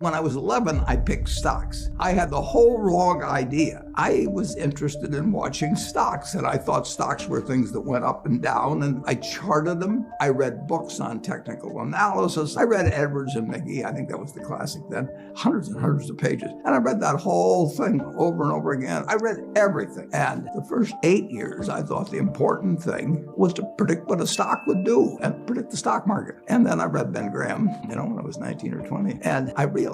When I was 11, I picked stocks. I had the whole wrong idea. I was interested in watching stocks, and I thought stocks were things that went up and down, and I charted them. I read books on technical analysis. I read Edwards and McGee. I think that was the classic then. Hundreds and hundreds of pages. And I read that whole thing over and over again. I read everything. And the first 8 years, I thought the important thing was to predict what a stock would do and predict the stock market. And then I read Ben Graham, when I was 19 or 20. And I realized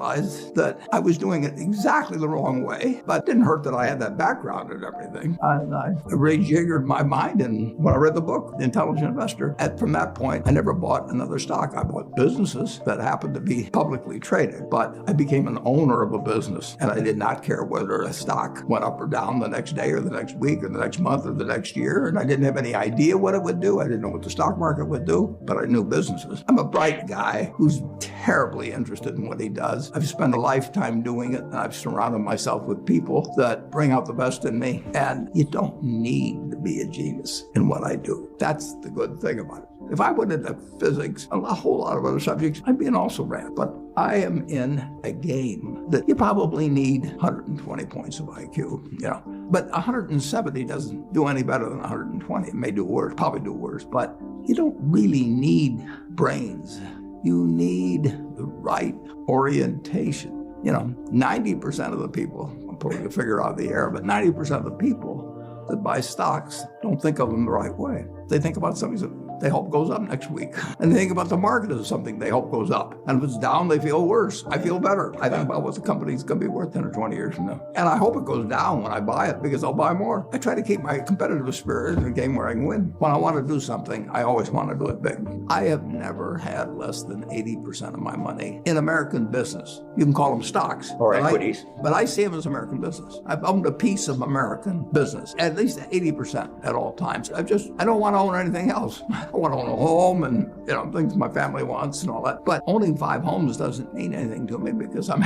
that I was doing it exactly the wrong way, but it didn't hurt that I had that background and everything. And I rejiggered my mind, and when I read the book, The Intelligent Investor, and from that point, I never bought another stock. I bought businesses that happened to be publicly traded, but I became an owner of a business, and I did not care whether a stock went up or down the next day or the next week or the next month or the next year, and I didn't have any idea what it would do. I didn't know what the stock market would do, but I knew businesses. I'm a bright guy who's terribly interested in what he does. I've spent a lifetime doing it, and I've surrounded myself with people that bring out the best in me. And you don't need to be a genius in what I do. That's the good thing about it. If I went into physics and a whole lot of other subjects, I'd be an also-ran. But I am in a game that you probably need 120 points of IQ, But 170 doesn't do any better than 120. It may do worse, probably do worse. But you don't really need brains. You need the right orientation. 90% of the people, I'm pulling a figure out of the air, but 90% of the people that buy stocks don't think of them the right way. They think about something that they hope goes up next week. And they think about the market as something they hope goes up. And if it's down, they feel worse. I feel better. I think about what the company's going to be worth 10 or 20 years from now. And I hope it goes down when I buy it because I'll buy more. I try to keep my competitive spirit in a game where I can win. When I want to do something, I always want to do it big. I have never had less than 80% of my money in American business. You can call them stocks. Or equities. But I see them as American business. I've owned a piece of American business, at least 80% at all times. I don't want to own anything else. I want to own a home and, things my family wants and all that. But owning 5 homes doesn't mean anything to me because I'm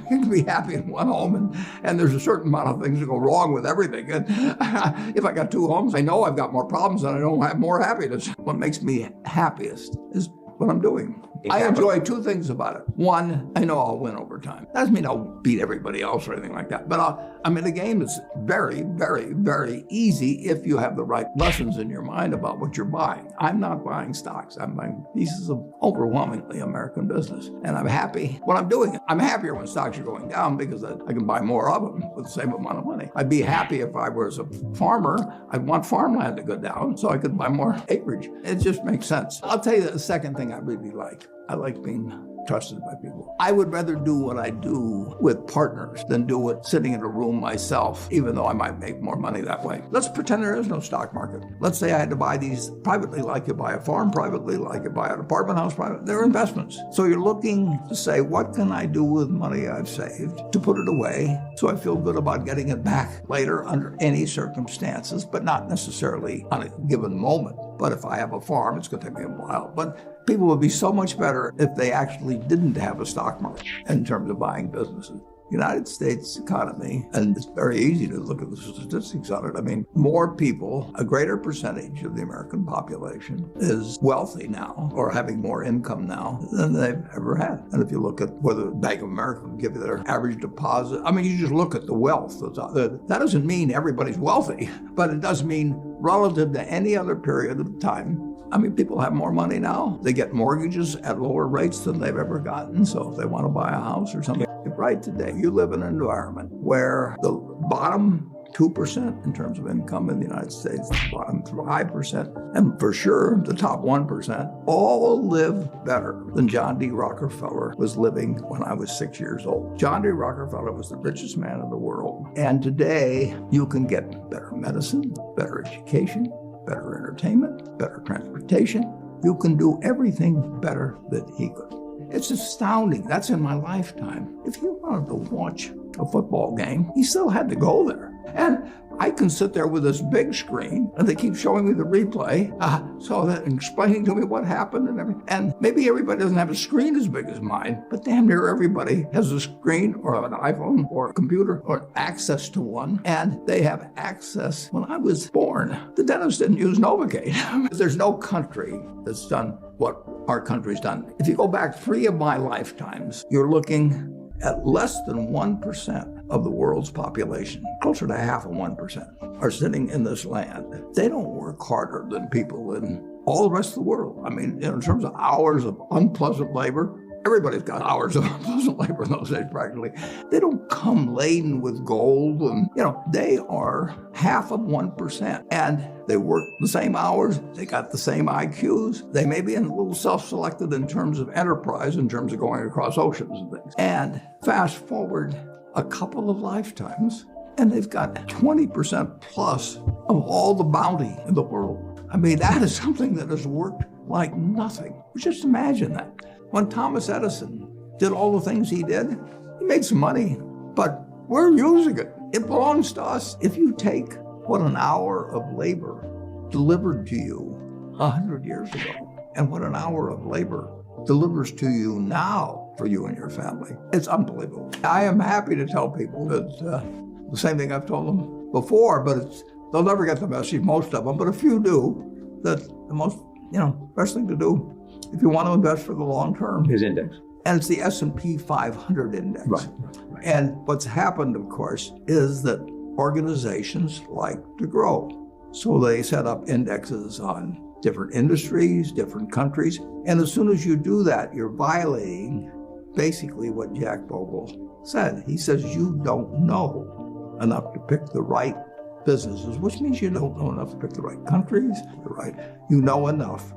going to be happy in one home. And there's a certain amount of things that go wrong with everything. And if I got 2 homes, I know I've got more problems and I don't have more happiness. What makes me happiest is what I'm doing. I enjoy 2 things about it. One, I know I'll win over time. That doesn't mean I'll beat everybody else or anything like that. But I'm in a game that's very, very, very easy if you have the right lessons in your mind about what you're buying. I'm not buying stocks. I'm buying pieces of overwhelmingly American business. And I'm happy when I'm doing it. I'm happier when stocks are going down because I can buy more of them with the same amount of money. I'd be happy if I was a farmer. I'd want farmland to go down so I could buy more acreage. It just makes sense. I'll tell you the second thing I really like. I like being trusted by people. I would rather do what I do with partners than do it sitting in a room myself, even though I might make more money that way. Let's pretend there is no stock market. Let's say I had to buy these privately, like you buy a farm privately, like you buy an apartment house privately. They're investments. So you're looking to say, what can I do with money I've saved to put it away so I feel good about getting it back later under any circumstances, but not necessarily on a given moment. But if I have a farm, it's going to take me a while. But people would be so much better if they actually didn't have a stock market in terms of buying businesses. United States economy, and it's very easy to look at the statistics on it. I mean, more people, a greater percentage of the American population is wealthy now or having more income now than they've ever had. And if you look at whether Bank of America will give you their average deposit, I mean, you just look at the wealth. That doesn't mean everybody's wealthy, but it does mean relative to any other period of time. I mean, people have more money now. They get mortgages at lower rates than they've ever gotten. So if they want to buy a house or something, right today, you live in an environment where the bottom 2% in terms of income in the United States, the bottom 5%, and for sure the top 1%, all live better than John D. Rockefeller was living when I was 6 years old. John D. Rockefeller was the richest man in the world. And today, you can get better medicine, better education, better entertainment, better transportation. You can do everything better than he could. It's astounding. That's in my lifetime. If you wanted to watch a football game, he still had to go there. And I can sit there with this big screen, and they keep showing me the replay, so that explaining to me what happened and everything. And maybe everybody doesn't have a screen as big as mine, but damn near everybody has a screen or an iPhone or a computer or access to one, and they have access. When I was born, the dentist didn't use Novocaine. There's no country that's done what our country's done. If you go back 3 of my lifetimes, you're looking at less than 1% of the world's population, closer to half of 1%, are sitting in this land. They don't work harder than people in all the rest of the world. I mean, in terms of hours of unpleasant labor, everybody's got hours of unpleasant labor in those days practically. They don't come laden with gold and, they are half of 1%. And they work the same hours, they got the same IQs, they may be a little self-selected in terms of enterprise, in terms of going across oceans and things. And fast forward a couple of lifetimes, and they've got 20% plus of all the bounty in the world. I mean, that is something that has worked like nothing. Just imagine that. When Thomas Edison did all the things he did, he made some money, but we're using it. It belongs to us. If you take what an hour of labor delivered to you 100 years ago and what an hour of labor delivers to you now for you and your family, it's unbelievable. I am happy to tell people that the same thing I've told them before, but they'll never get the message, most of them, but a few do, that the most, best thing to do if you want to invest for the long term is index. And it's the S&P 500 index. Right. And what's happened, of course, is that organizations like to grow. So they set up indexes on different industries, different countries. And as soon as you do that, you're violating basically what Jack Bogle said. He says you don't know enough to pick the right businesses, which means you don't know enough to pick the right countries, you know enough